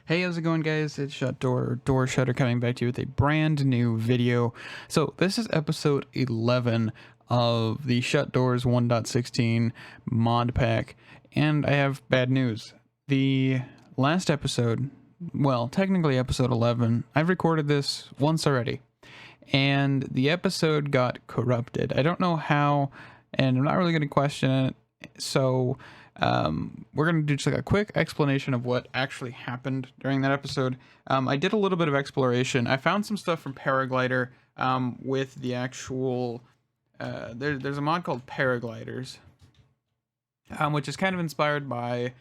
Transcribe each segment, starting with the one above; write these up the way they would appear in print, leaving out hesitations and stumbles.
Hey, how's it going, guys? It's Shutdoor, Doorshutter coming back to you with a brand new video. So this is episode 11 of the Shutdoors 1.16 mod pack, and I have bad news. The last episode, well, technically episode 11, I've recorded this once already, and the episode got corrupted. I don't know how, and I'm not really going to question it, so we're going to do just like a quick explanation of what actually happened during that episode. I did a little bit of exploration. I found some stuff from Paraglider with the actual there's a mod called Paragliders, which is kind of inspired by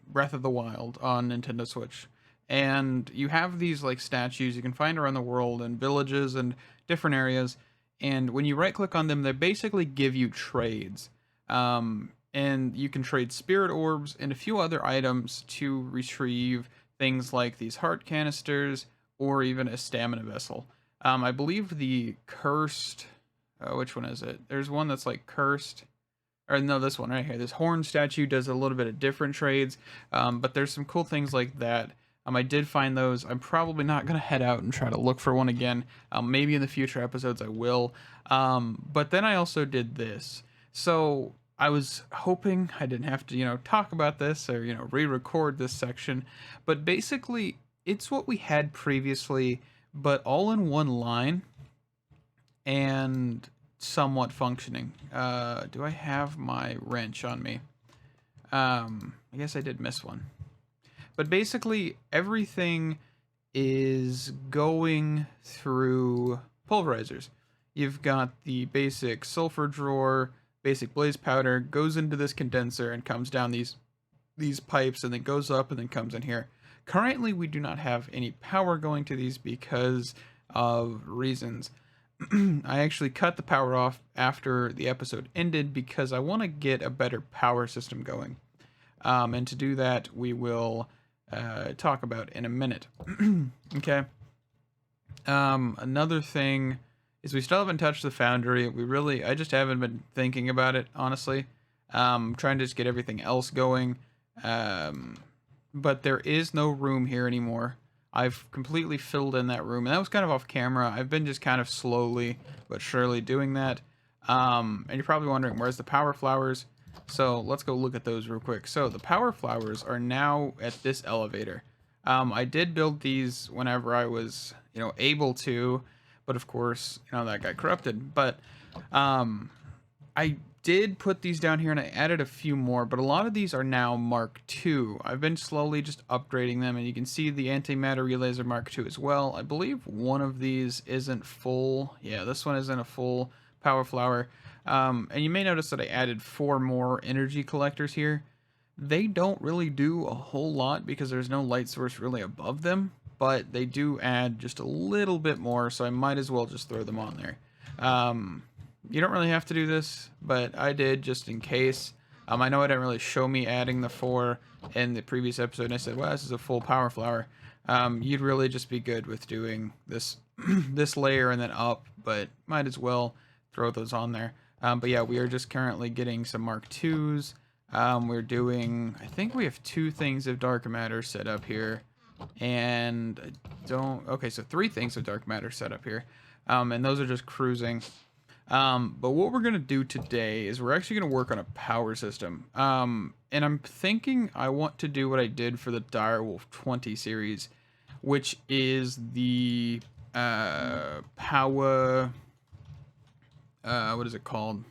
Breath of the Wild on Nintendo Switch. And you have these like statues you can find around the world in villages and different areas, and when you right click on them, they basically give you trades. And you can trade spirit orbs and a few other items to retrieve things like these heart canisters or even a stamina vessel. I believe the cursed, which one is it? There's one that's like cursed, or no, this one right here. This horn statue does a little bit of different trades, but there's some cool things like that. I did find those. I'm probably not going to head out and try to look for one again. Maybe in the future episodes I will. But then I also did this. So I was hoping I didn't have to, talk about this or, re-record this section. But basically, it's what we had previously, but all in one line and somewhat functioning. Do I have my wrench on me? I guess I did miss one. But basically, everything is going through pulverizers. You've got the basic sulfur drawer, basic blaze powder, goes into this condenser and comes down these pipes and then goes up and then comes in here. Currently, we do not have any power going to these because of reasons. I actually cut the power off after the episode ended because I want to get a better power system going. And to do that, we will talk about in a minute. Okay. Another thing is we still haven't touched the foundry. I just haven't been thinking about it, honestly. Trying to just get everything else going. But there is no room here anymore. I've completely filled in that room, and that was kind of off camera. I've been just kind of slowly but surely doing that. And you're probably wondering, where's the power flowers? So let's go look at those real quick. So the power flowers are now at this elevator. I did build these whenever I was, able to, but of course, that got corrupted. But I did put these down here and I added a few more, but a lot of these are now Mark II. I've been slowly just upgrading them, and you can see the antimatter relays are Mark II as well. I believe one of these isn't full. Yeah, this one isn't a full power flower. And you may notice that I added 4 more energy collectors here. They don't really do a whole lot because there's no light source really above them, but they do add just a little bit more, so I might as well just throw them on there. You don't really have to do this, but I did just in case. I know it didn't really show me adding the 4 in the previous episode, and I said, well, this is a full power flower. You'd really just be good with doing this this layer and then up, but might as well throw those on there. But yeah, we are just currently getting some Mark IIs. We're doing, I think we have 2 things of dark matter set up here. And okay, so 3 things of dark matter set up here. And those are just cruising. But what we're going to do today is we're actually going to work on a power system. And I'm thinking I want to do what I did for the Direwolf 20 series, which is the power... what is it called?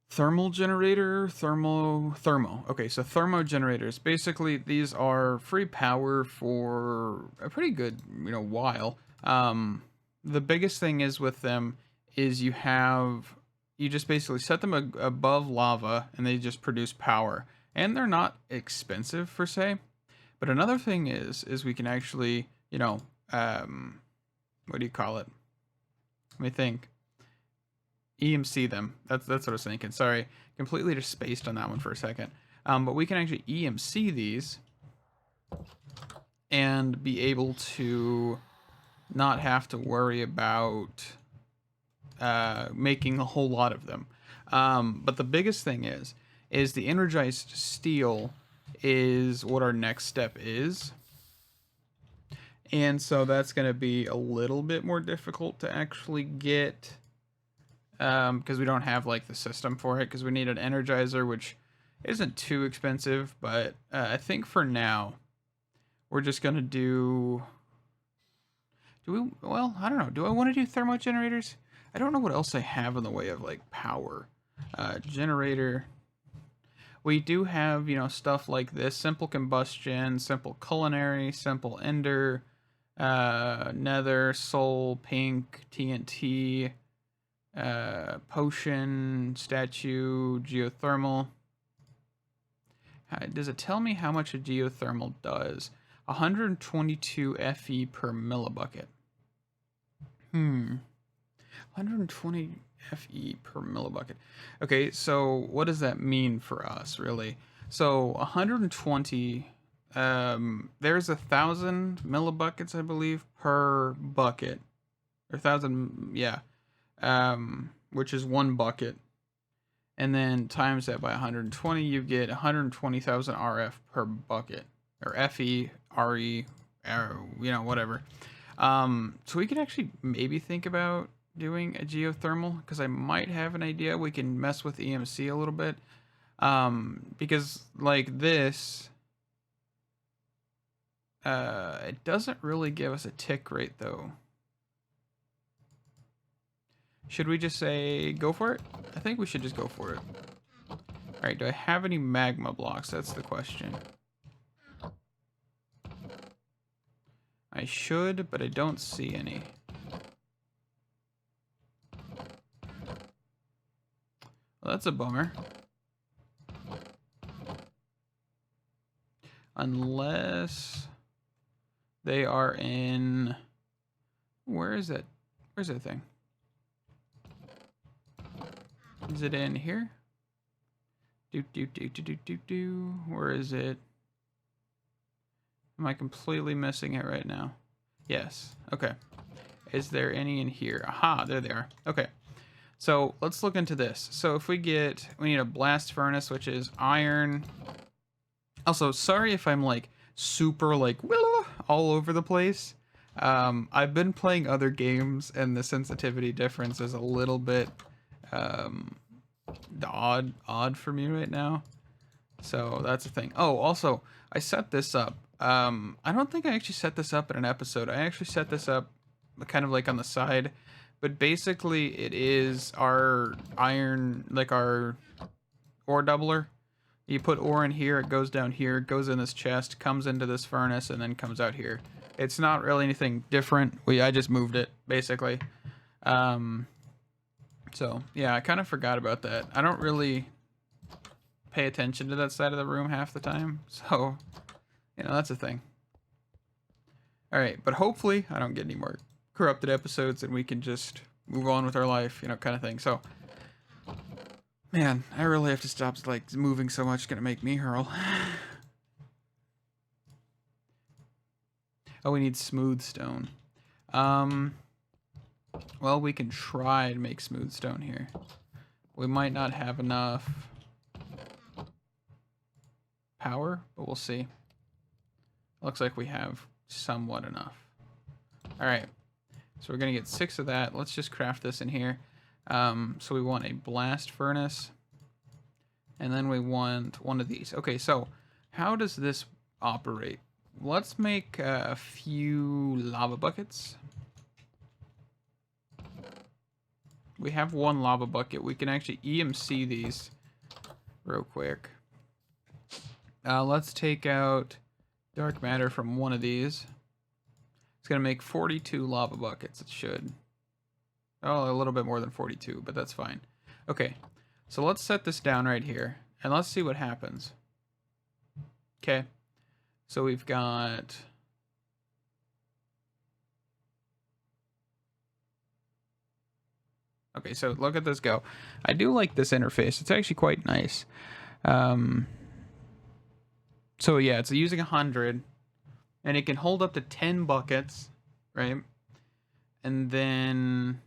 Thermal generator? Thermo. Okay, so thermo generators. Basically, these are free power for a pretty good, while. The biggest thing is with them is you just basically set them above lava and they just produce power. And they're not expensive per se. But another thing is we can actually, what do you call it? Let me think. EMC them. That's what I was thinking. Sorry, completely just spaced on that one for a second. But we can actually EMC these and be able to not have to worry about making a whole lot of them. But the biggest thing is the energized steel is what our next step is. And so that's going to be a little bit more difficult to actually get, because we don't have like the system for it, because we need an energizer, which isn't too expensive, but I think for now we're just going to do we, well, I don't know. Do I want to do thermo generators? I don't know what else I have in the way of like power. Generator. We do have, stuff like this: simple combustion, simple culinary, simple ender, nether, soul, pink, TNT, potion, statue, geothermal. Does it tell me how much a geothermal does? 122 FE per millibucket. 120 FE per millibucket. Okay, so what does that mean for us, really? So 120, there's 1,000 millibuckets, I believe, per bucket. Or 1,000, yeah. Which is one bucket. And then times that by 120, you get 120,000 RF per bucket. Or FE, RE, whatever. So we could actually maybe think about doing a geothermal, because I might have an idea. We can mess with EMC a little bit. Because like this, it doesn't really give us a tick rate though. Should we just say go for it? I think we should just go for it. Alright, do I have any magma blocks? That's the question. I should, but I don't see any. Well, that's a bummer. Unless they are in... Where is it? Where's that thing? Is it in here? Where is it? Am I completely missing it right now? Yes. Okay. Is there any in here? Aha, there they are. Okay. So let's look into this. So if we need a blast furnace, which is iron. Also, sorry if I'm like super like all over the place. I've been playing other games and the sensitivity difference is a little bit odd for me right now. So that's the thing. Oh, also, I set this up. I don't think I actually set this up in an episode. I actually set this up kind of like on the side. But basically, it is our iron, like our ore doubler. You put ore in here, it goes down here, goes in this chest, comes into this furnace, and then comes out here. It's not really anything different. I just moved it, basically. So, yeah, I kind of forgot about that. I don't really pay attention to that side of the room half the time. So, that's a thing. Alright, but hopefully I don't get any more corrupted episodes and we can just move on with our life, kind of thing. So, man, I really have to stop like moving so much. It's gonna make me hurl. Oh, we need smooth stone. Well, we can try to make smooth stone here. We might not have enough power, but we'll see. Looks like we have somewhat enough. All right. So we're going to get 6 of that. Let's just craft this in here. So we want a blast furnace. And then we want one of these. Okay, so how does this operate? Let's make a few lava buckets. We have one lava bucket. We can actually EMC these real quick. Let's take out dark matter from one of these. It's going to make 42 lava buckets. It should. Oh, a little bit more than 42, but that's fine. Okay, so let's set this down right here, and let's see what happens. Okay, so we've got... Okay, so look at this go. I do like this interface. It's actually quite nice. So yeah, it's using 100. And it can hold up to 10 buckets, right? And then...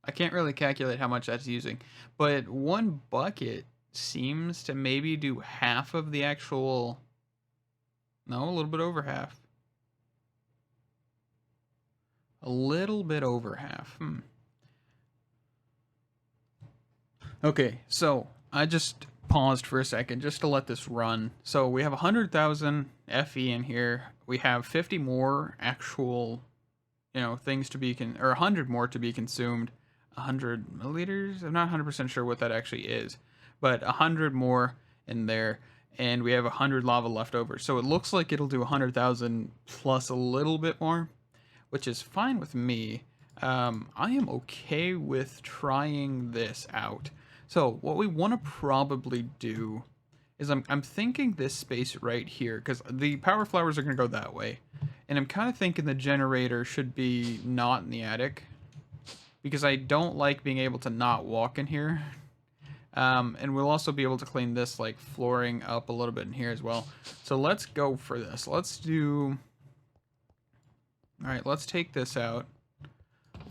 I can't really calculate how much that's using. But one bucket seems to maybe do half of the actual... No, a little bit over half. A little bit over half. Okay, so I just paused for a second just to let this run. So we have 100,000 FE in here. We have 50 more actual, things to be or 100 more to be consumed. 100 milliliters. I'm not 100% sure what that actually is, but 100 more in there, and we have 100 lava left over. So it looks like it'll do 100,000 plus a little bit more, which is fine with me. I am okay with trying this out. So what we want to probably do is I'm thinking this space right here, because the power flowers are going to go that way. And I'm kind of thinking the generator should be not in the attic, because I don't like being able to not walk in here. And we'll also be able to clean this like flooring up a little bit in here as well. So let's go for this. Let's do... Alright, let's take this out.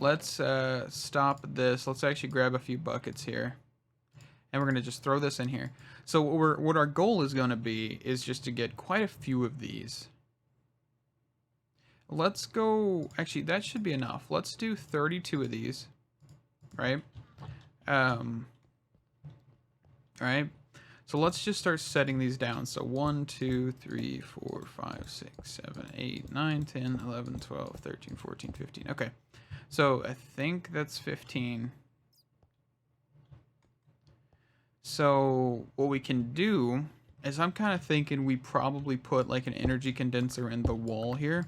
Let's stop this. Let's actually grab a few buckets here. And we're going to just throw this in here. So what our goal is going to be is just to get quite a few of these. Let's go... Actually, that should be enough. Let's do 32 of these. Right? Alright. So let's just start setting these down. So 1, 2, 3, 4, 5, 6, 7, 8, 9, 10, 11, 12, 13, 14, 15. Okay. So I think that's 15. So what we can do is I'm kind of thinking we probably put like an energy condenser in the wall here.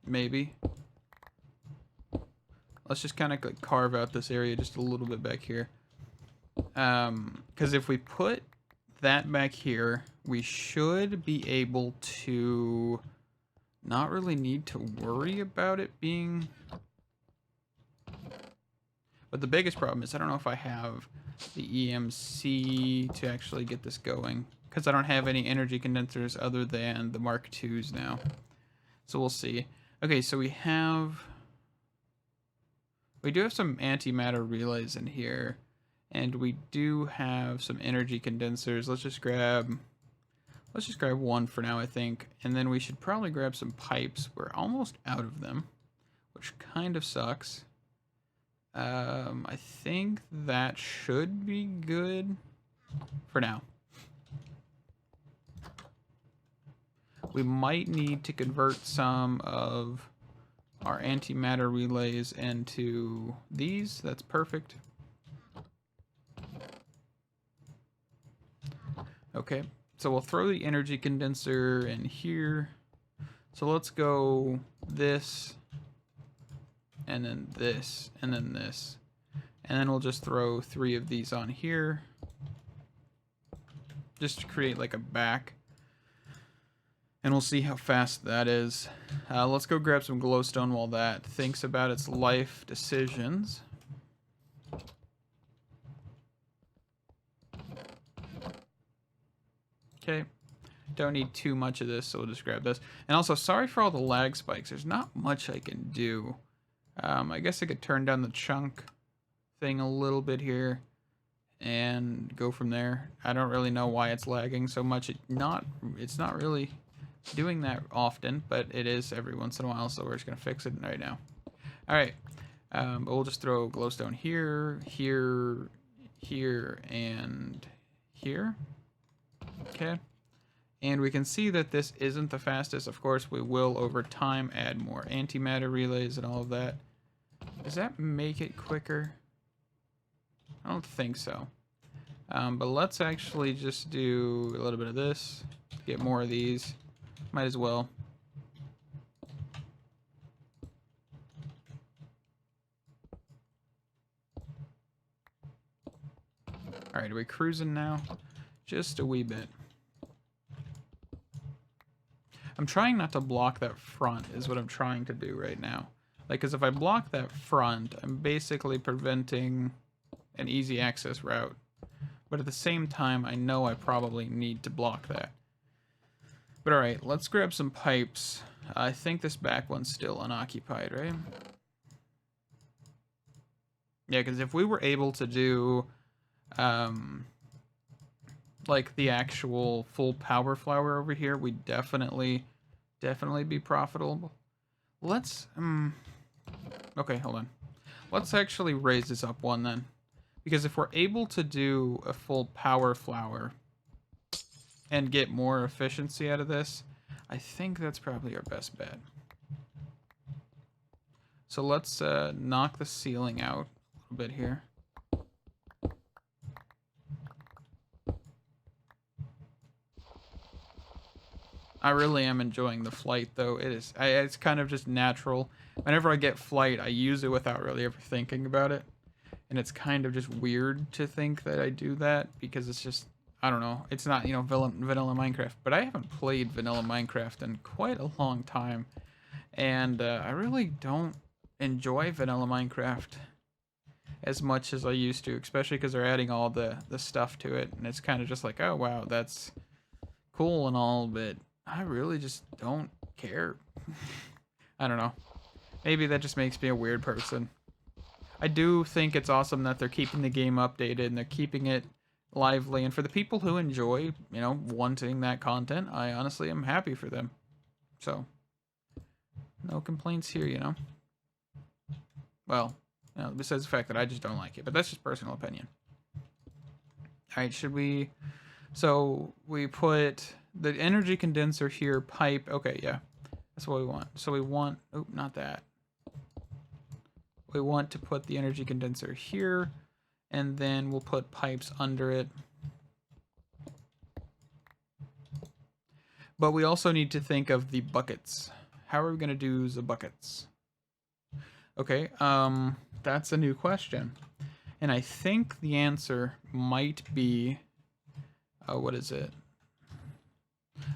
Maybe. Let's just kind of like carve out this area just a little bit back here. Because if we put that back here, we should be able to not really need to worry about it being... But the biggest problem is I don't know if I have the EMC to actually get this going, because I don't have any energy condensers other than the Mark IIs now. So we'll see. Okay, so we do have some antimatter relays in here, and we do have some energy condensers. Let's just grab one for now, I think, and then we should probably grab some pipes. We're almost out of them, which kind of sucks. I think that should be good for now. We might need to convert some of our antimatter relays into these. That's perfect. Okay, so we'll throw the energy condenser in here. So let's go this, and then this, and then this. And then we'll just throw 3 of these on here, just to create like a back. And we'll see how fast that is. Let's go grab some glowstone while that thinks about its life decisions. Okay. Don't need too much of this, so we'll just grab this. And also, sorry for all the lag spikes. There's not much I can do. I guess I could turn down the chunk thing a little bit here and go from there. I don't really know why it's lagging so much. It's not really doing that often, but it is every once in a while, so we're just gonna fix it right now. All right, but we'll just throw glowstone here, here, here, and here. Okay, and we can see that this isn't the fastest. Of course, we will over time add more antimatter relays and all of that. Does that make it quicker? I don't think so. But let's actually just do a little bit of this, get more of these. Might as well. Alright, are we cruising now? Just a wee bit. I'm trying not to block that front, is what I'm trying to do right now. Like, because if I block that front, I'm basically preventing an easy access route. But at the same time, I know I probably need to block that. But alright, let's grab some pipes. I think this back one's still unoccupied, right? Yeah, because if we were able to do, like the actual full power flower over here, we'd definitely be profitable. Let's, okay, hold on. Let's actually raise this up one then. Because if we're able to do a full power flower and get more efficiency out of this, I think that's probably our best bet. So let's knock the ceiling out a little bit here. I really am enjoying the flight, though. It's kind of just natural. Whenever I get flight, I use it without really ever thinking about it. And it's kind of just weird to think that I do that because it's just, I don't know. It's not, vanilla Minecraft. But I haven't played vanilla Minecraft in quite a long time. And I really don't enjoy vanilla Minecraft as much as I used to, especially because they're adding all the stuff to it. And it's kind of just like, oh, wow, that's cool and all, but I really just don't care. I don't know. Maybe that just makes me a weird person. I do think it's awesome that they're keeping the game updated and they're keeping it lively. And for the people who enjoy, wanting that content, I honestly am happy for them. So, no complaints here. Well, besides the fact that I just don't like it, but that's just personal opinion. Alright, should we... So, we put the energy condenser here, pipe. Okay, yeah. That's what we want. So we want... Oh, not that. We want to put the energy condenser here, and then we'll put pipes under it. But we also need to think of the buckets. How are we going to do the buckets? Okay, that's a new question. And I think the answer might be... what is it?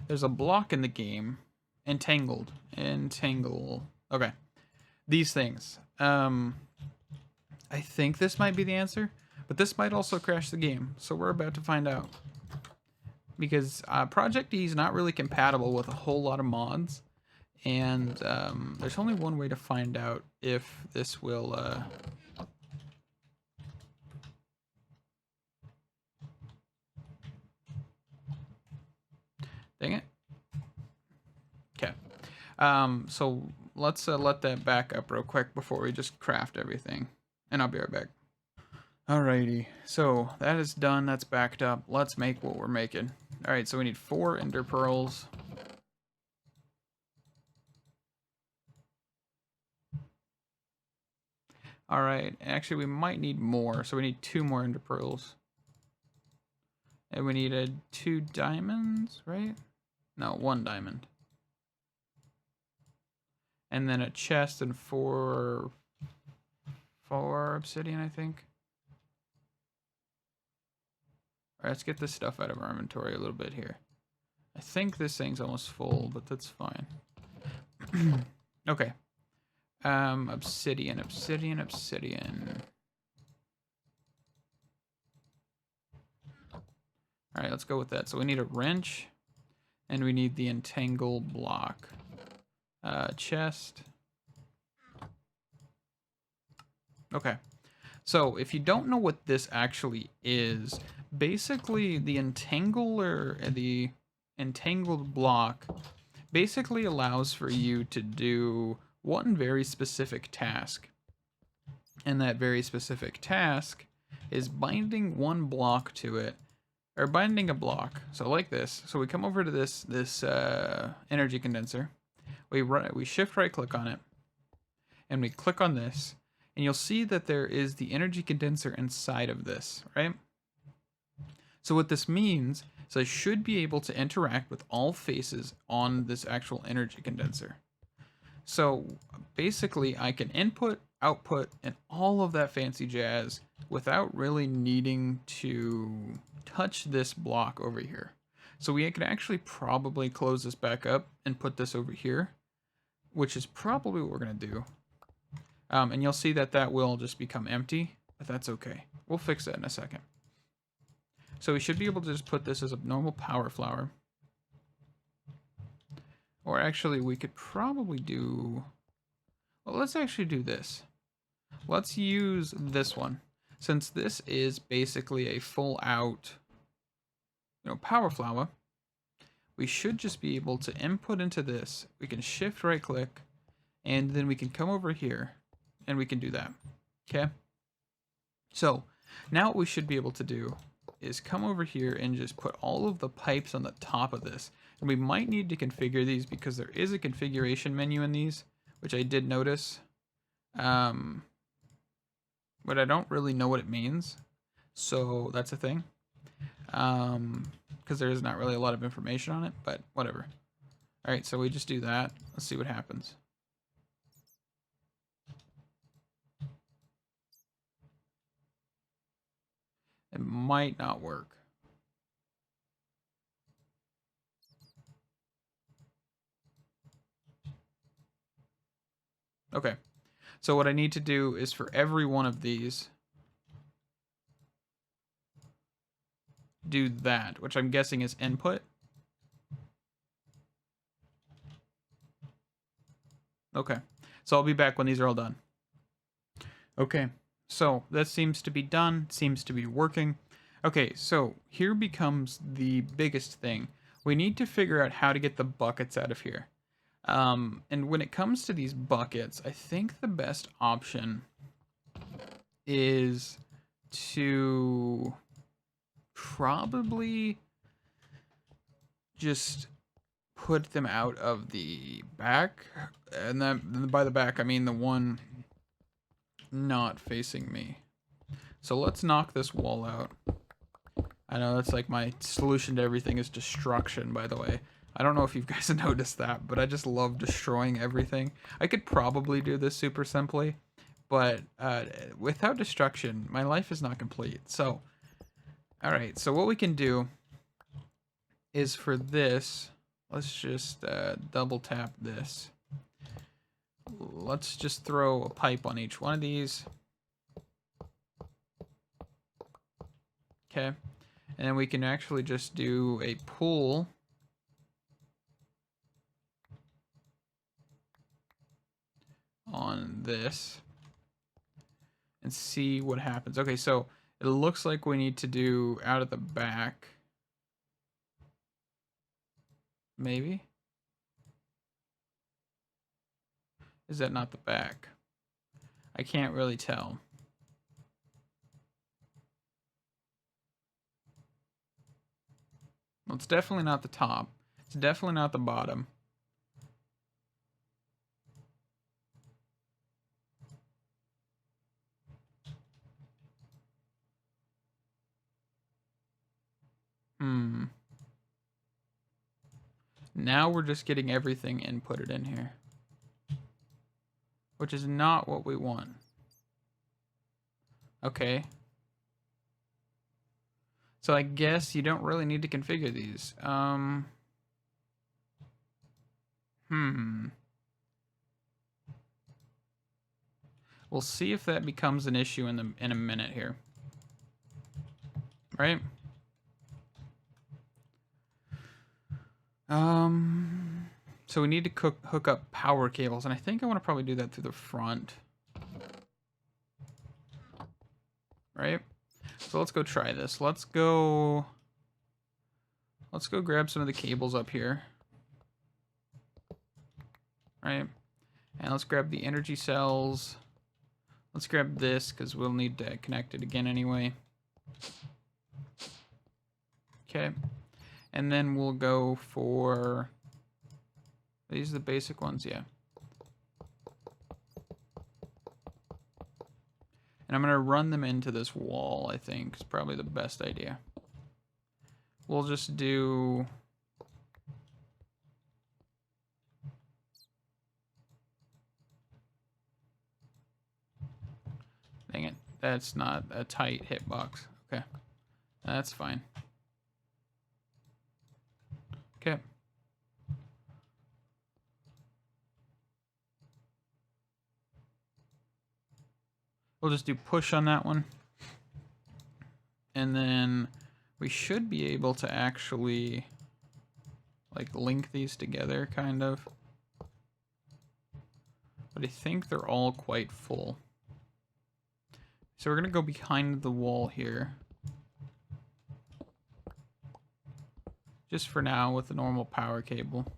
There's a block in the game. Entangled. Entangle. Okay. These things. I think this might be the answer, but this might also crash the game. So we're about to find out. Because Project E is not really compatible with a whole lot of mods. And there's only one way to find out if this will... Dang it. Okay. So let's let that back up real quick before we just craft everything. And I'll be right back. Alrighty. So that is done. That's backed up. Let's make what we're making. Alright, so we need 4 ender pearls. Alright, actually we might need more. So we need 2 more ender pearls. And we needed 2 diamonds, right? No, 1 diamond. And then a chest and 4 obsidian, I think. Alright, let's get this stuff out of our inventory a little bit here. I think this thing's almost full, but that's fine. Okay. Obsidian. Alright, let's go with that. So we need a wrench, and we need the entangle block. Chest. Okay. So if you don't know what this actually is, basically the the entangled block basically allows for you to do one very specific task. And that very specific task is binding one block to it, or binding a block. So like this. So we come over to this energy condenser. We shift right click on it, and we click on this, and you'll see that there is the energy condenser inside of this, right? So what this means is I should be able to interact with all faces on this actual energy condenser. So basically I can input, output, and all of that fancy jazz without really needing to touch this block over here. So we could actually probably close this back up and put this over here, which is probably what we're going to do. And you'll see that that will just become empty, but that's okay. We'll fix that in a second. So we should be able to just put this as a normal power flower. Or actually, we could probably do... Well, let's actually do this. Let's use this one. Since this is basically a full out, power flower, we should just be able to input into this. We can shift right click, and then we can come over here and we can do that. Okay. So now what we should be able to do is come over here and just put all of the pipes on the top of this. And we might need to configure these because there is a configuration menu in these, which I did notice. But I don't really know what it means. So that's a thing. Because there's not really a lot of information on it, but whatever. All right, so we just do that. Let's see what happens. It might not work. Okay, so what I need to do is for every one of these, do that, which I'm guessing is input. Okay, so I'll be back when these are all done. Okay, so that seems to be done, seems to be working. Okay, so here becomes the biggest thing. We need to figure out how to get the buckets out of here. And when it comes to these buckets, I think the best option is to probably just put them out of the back. And then by the back, I mean the one not facing me. So let's knock this wall out. I know that's like my solution to everything is destruction, by the way. I don't know if you guys noticed that, but I just love destroying everything. I could probably do this super simply, but without destruction, my life is not complete. So, alright, so what we can do is for this, let's just double tap this. Let's just throw a pipe on each one of these. Okay. And then we can actually just do a pull. On this. And see what happens. Okay, so it looks like we need to do out of the back. Maybe? Is that not the back? I can't really tell. Well, it's definitely not the top. It's definitely not the bottom. Now we're just getting everything inputted in here, which is not what we want. Okay. So I guess you don't really need to configure these. We'll see if that becomes an issue in a minute here. Right? So we need to hook up power cables, and I think I want to probably do that through the front. Right? So let's go try this. Let's go grab some of the cables up here. Right? And let's grab the energy cells. Let's grab this because we'll need to connect it again anyway. Okay. And then we'll go for... These are the basic ones, yeah. And I'm going to run them into this wall, I think. It's probably the best idea. We'll just do... Dang it. That's not a tight hitbox. Okay. That's fine. Okay. We'll just do push on that one. And then we should be able to actually like link these together kind of. But I think they're all quite full. So we're going to go behind the wall here. Just for now with the normal power cable.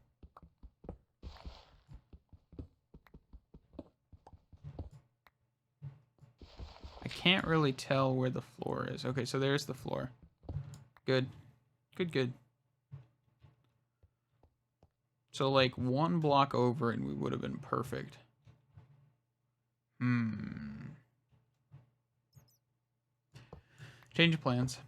I can't really tell where the floor is. Okay, so there's the floor. Good. Good, good. So like one block over and we would have been perfect. Change of plans.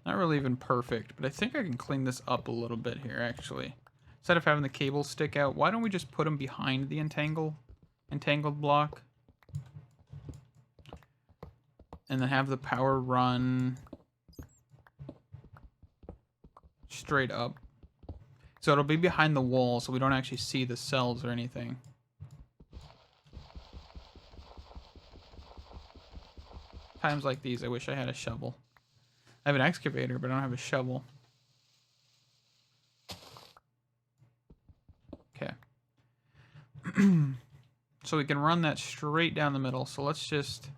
Not really even perfect, but I think I can clean this up a little bit here, actually. Instead of having the cables stick out, why don't we just put them behind the entangled block? And then have the power run straight up. So it'll be behind the wall, so we don't actually see the cells or anything. Times like these, I wish I had a shovel. I have an excavator, but I don't have a shovel. Okay. So we can run that straight down the middle. So let's just...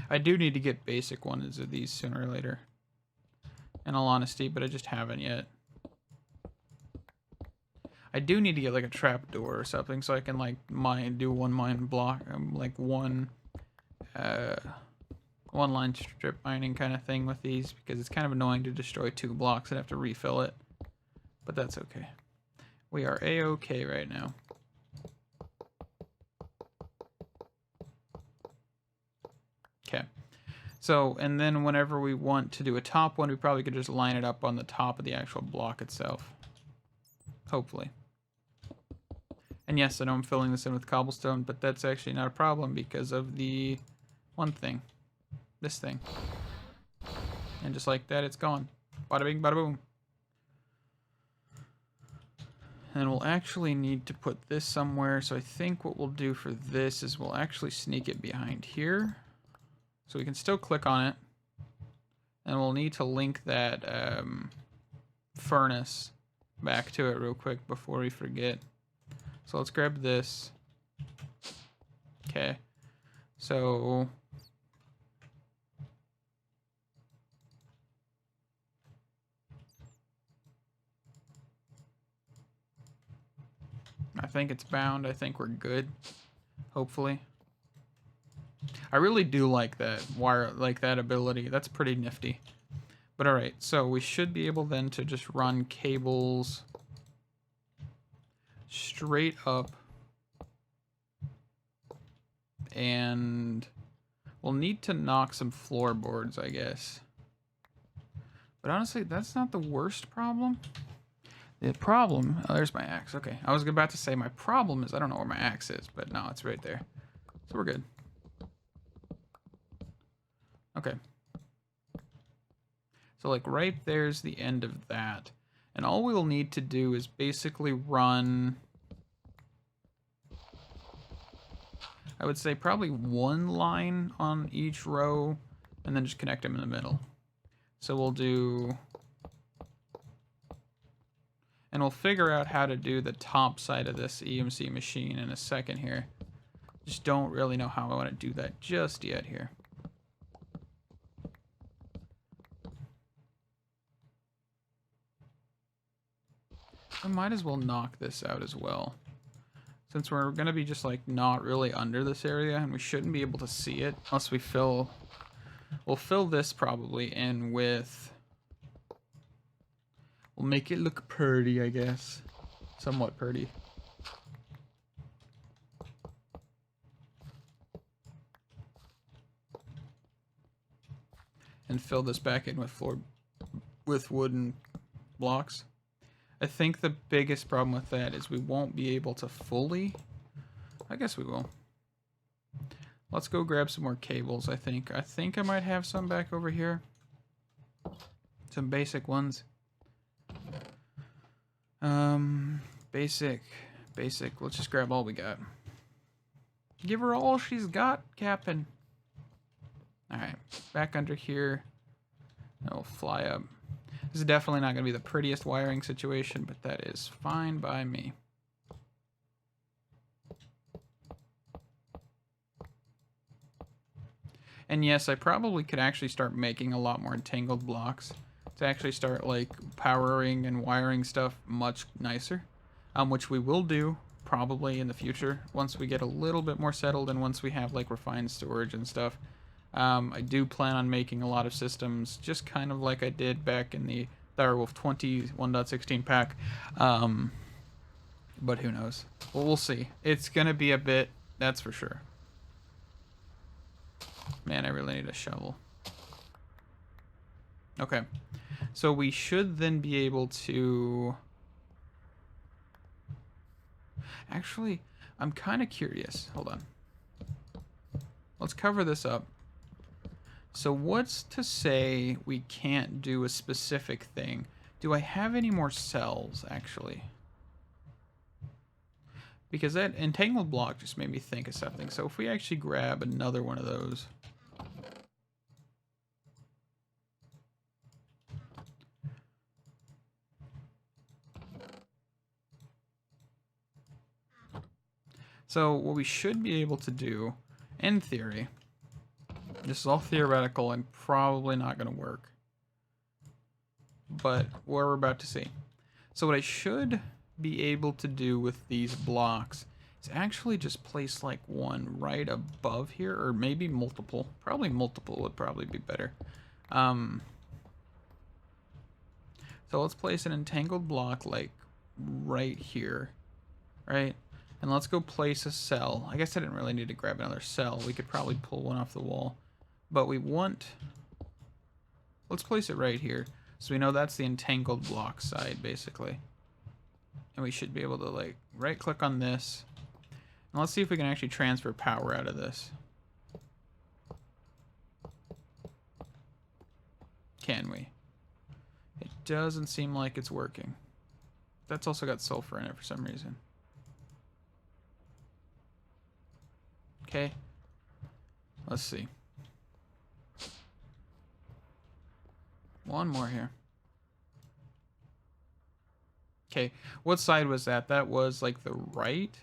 I do need to get basic ones of these sooner or later. In all honesty, but I just haven't yet. I do need to get like a trapdoor or something so I can like do one mine block, like one line strip mining kind of thing with these, because it's kind of annoying to destroy 2 blocks and have to refill it. But that's okay. We are A-okay right now. Okay. So, and then whenever we want to do a top one, we probably could just line it up on the top of the actual block itself. Hopefully. And yes, I know I'm filling this in with cobblestone, but that's actually not a problem because of the one thing. This thing. And just like that, it's gone. Bada bing, bada boom. And we'll actually need to put this somewhere. So I think what we'll do for this is we'll actually sneak it behind here. So we can still click on it. And we'll need to link that furnace back to it real quick before we forget. So let's grab this. Okay. So I think it's bound. I think we're good. Hopefully. I really do like that wire, like that ability. That's pretty nifty. But all right, so we should be able then to just run cables straight up, and we'll need to knock some floorboards, I guess. But honestly, that's not the worst problem. The problem, oh, there's my axe. Okay, I was about to say my problem is I don't know where my axe is, but no, it's right there. So we're good. Okay. So like right there's the end of that. And all we'll need to do is basically run, I would say probably one line on each row and then just connect them in the middle. So we'll do, and we'll figure out how to do the top side of this EMC machine in a second here. Just don't really know how I want to do that just yet here. I might as well knock this out as well. Since we're going to be just like not really under this area and we shouldn't be able to see it unless we fill, we'll fill this probably in with, we'll make it look pretty, I guess. Somewhat pretty. And fill this back in with wooden blocks. I think the biggest problem with that is we won't be able to fully, I guess we will. Let's go grab some more cables, I think. I think I might have some back over here. Some basic ones. Basic. Let's just grab all we got. Give her all she's got, Captain. Alright, back under here. And we'll fly up. This is definitely not going to be the prettiest wiring situation, but that is fine by me. And yes, I probably could actually start making a lot more entangled blocks to actually start like powering and wiring stuff much nicer, which we will do probably in the future once we get a little bit more settled and once we have like refined storage and stuff. I do plan on making a lot of systems just kind of like I did back in the Direwolf 20 1.16 pack. But who knows? Well, we'll see. It's gonna be a bit, that's for sure. Man, I really need a shovel. Okay. So we should then be able to... Actually, I'm kind of curious. Hold on. Let's cover this up. So what's to say we can't do a specific thing? Do I have any more cells, actually? Because that entangled block just made me think of something. So if we actually grab another one of those... So what we should be able to do, in theory, this is all theoretical and probably not going to work, but we're about to see. So what I should be able to do with these blocks is actually just place like one right above here, or maybe multiple. Probably multiple would probably be better. So let's place an entangled block like right here, right? And let's go place a cell. I guess I didn't really need to grab another cell. We could probably pull one off the wall. But we want... Let's place it right here. So we know that's the entangled block side, basically. And we should be able to, like, right-click on this. And let's see if we can actually transfer power out of this. Can we? It doesn't seem like it's working. That's also got sulfur in it for some reason. Okay, let's see. One more here. Okay, what side was that? That was like the right?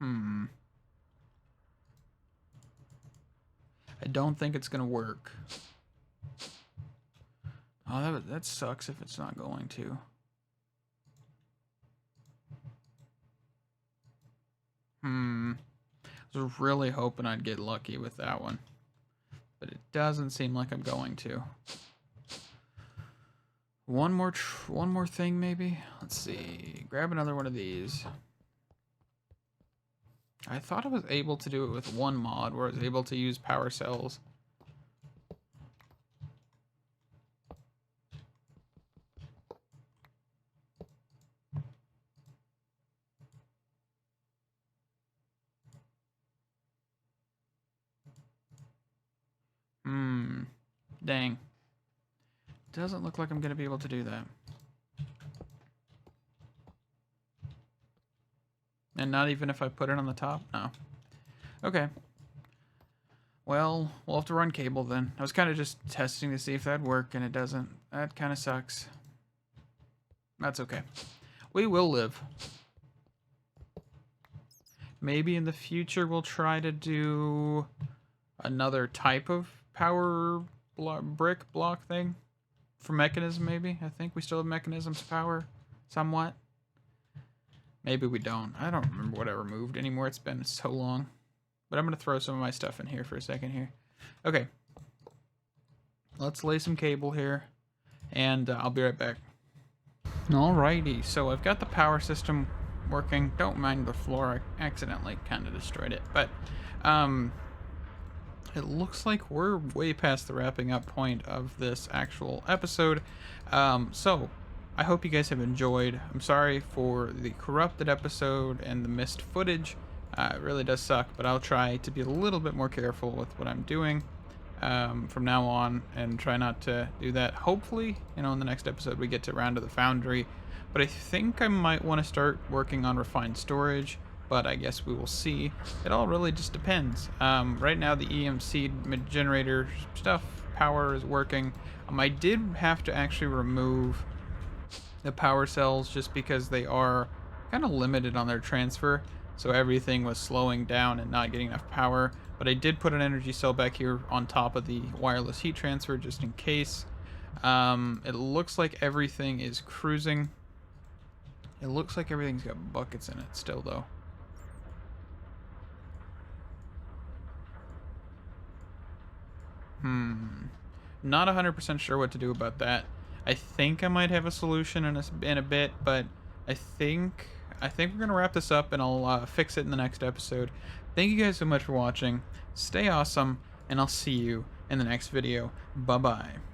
I don't think it's gonna work. Oh, that sucks if it's not going to. I was really hoping I'd get lucky with that one, but it doesn't seem like I'm going to. One more thing, maybe. Let's see. Grab another one of these. I thought I was able to do it with one mod, where I was able to use power cells. Dang. Doesn't look like I'm going to be able to do that. And not even if I put it on the top? No. Okay. Well, we'll have to run cable then. I was kind of just testing to see if that'd work, and it doesn't. That kind of sucks. That's okay. We will live. Maybe in the future we'll try to do another type of power brick block thing for mechanism, maybe. I think we still have mechanisms power somewhat. Maybe we don't. I don't remember what I removed anymore. It's been so long. But I'm going to throw some of my stuff in here for a second here. Okay. Let's lay some cable here, and I'll be right back. Alrighty, so I've got the power system working. Don't mind the floor. I accidentally kind of destroyed it. But it looks like we're way past the wrapping up point of this actual episode. So I hope you guys have enjoyed. I'm sorry for the corrupted episode and the missed footage. It really does suck, but I'll try to be a little bit more careful with what I'm doing from now on and try not to do that. Hopefully, in the next episode we get to round to the foundry, but I think I might want to start working on refined storage, but I guess we will see. It all really just depends. Right now the EMC generator stuff, power is working. I did have to actually remove the power cells just because they are kind of limited on their transfer. so everything was slowing down and not getting enough power. But I did put an energy cell back here on top of the wireless heat transfer just in case. It looks like everything is cruising. It looks like everything's got buckets in it still, though. Not 100% sure what to do about that. I think I might have a solution in a bit, but I think we're gonna wrap this up, and I'll fix it in the next episode. Thank you guys so much for watching. Stay awesome, and I'll see you in the next video. Bye bye.